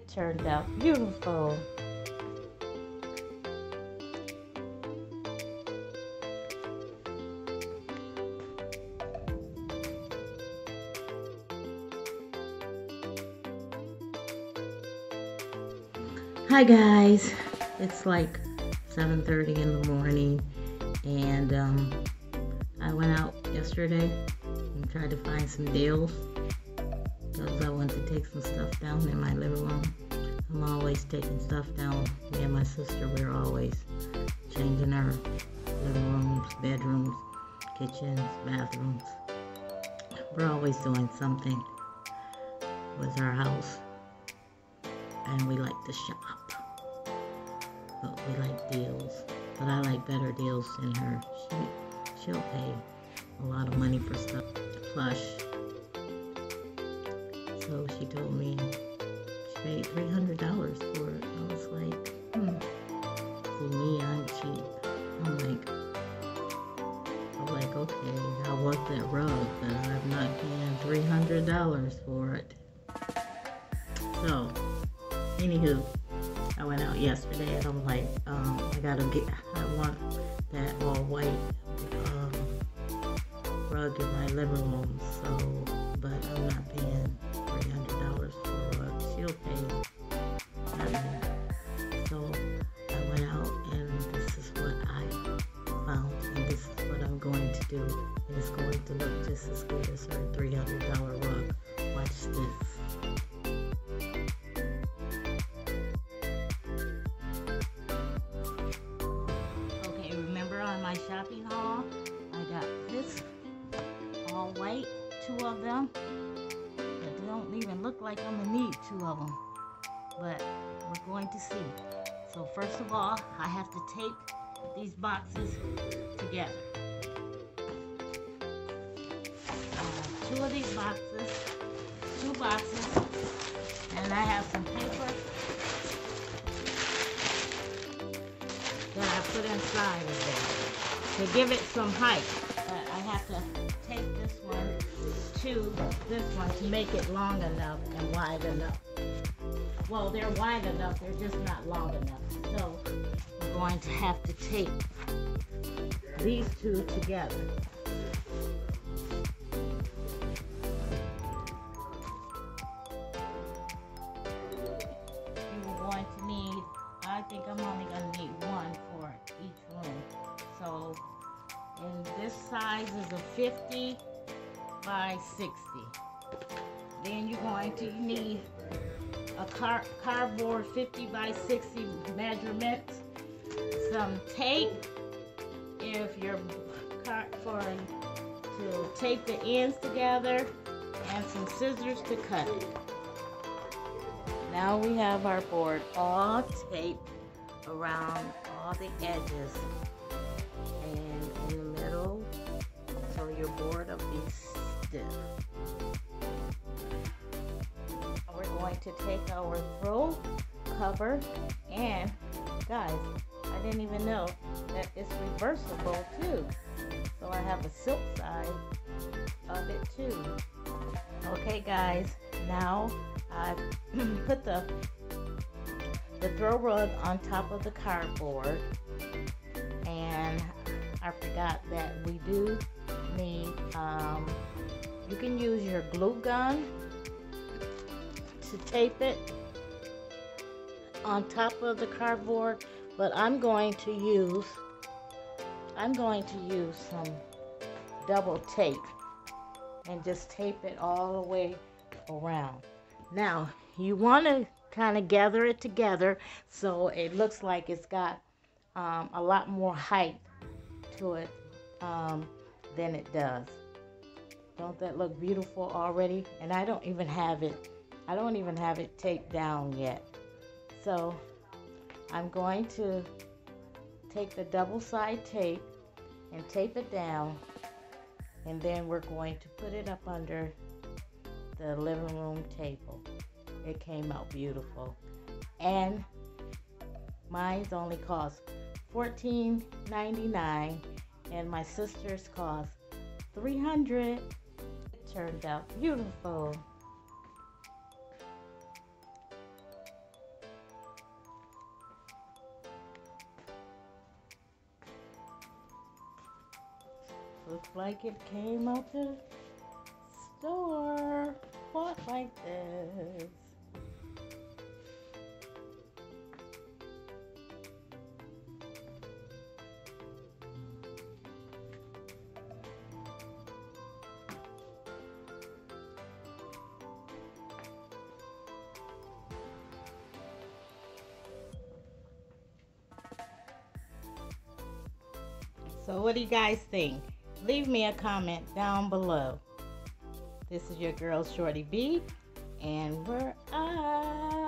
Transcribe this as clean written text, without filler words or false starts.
It turned out beautiful. Hi guys, it's like 7:30 in the morning, and I went out yesterday and tried to find some deals because I wanted to take some stuff down in my living room. I'm always taking stuff down. Me and my sister, we're always changing our living rooms, bedrooms, kitchens, bathrooms. We're always doing something with our house, and we like to shop, but we like deals. But I like better deals than her. She'll pay a lot of money for stuff. Plush. So she told me she paid $300 for it. I was like, See me, I'm cheap. I'm like, okay, I want that rug, but I'm not paying $300 for it. So, anywho, I went out yesterday and I'm like, I want that all white rug in my living room. So, but I'm not paying $300 for a rug. She'll pay nothing. So I went out and this is what I found, and this is what I'm going to do. And it's going to look just as good as her $300 rug. Watch this. My shopping haul, I got this all white, 2 of them. It don't even look like I'm gonna need 2 of them, but we're going to see. So first of all, I have to tape these boxes together. I have 2 of these boxes, 2 boxes, and I have some paper that I put inside of there to give it some height. But I have to take this one to this one to make it long enough and wide enough. Well, they're wide enough, they're just not long enough. So we're going to have to tape these 2 together. You're going to need, I think I'm only going to need 1 for each room. So, and this size is a 50 by 60. Then you're going to need a cardboard 50 by 60 measurements, some tape if you're to tape the ends together, and some scissors to cut it. Now we have our board all taped around all the edges and in the middle, so your board will be stiff. We're going to take our throw cover, and guys, I didn't even know that it's reversible too. So I have a silk side of it too. Okay guys, now I've put the throw rug on top of the cardboard, and I forgot that we do need, you can use your glue gun to tape it on top of the cardboard, but I'm going to use some double tape and just tape it all the way around. Now you want to kind of gather it together so it looks like it's got a lot more height to it than it does. Don't that look beautiful already? And I don't even have it taped down yet. So I'm going to take the double side tape and tape it down, and then we're going to put it up under the living room table. It came out beautiful, and mine's only cost $14.99, and my sister's cost $300. It turned out beautiful. Looks like it came out the store. Bought like this. So what do you guys think? Leave me a comment down below. This is your girl Shorty B, and we're out.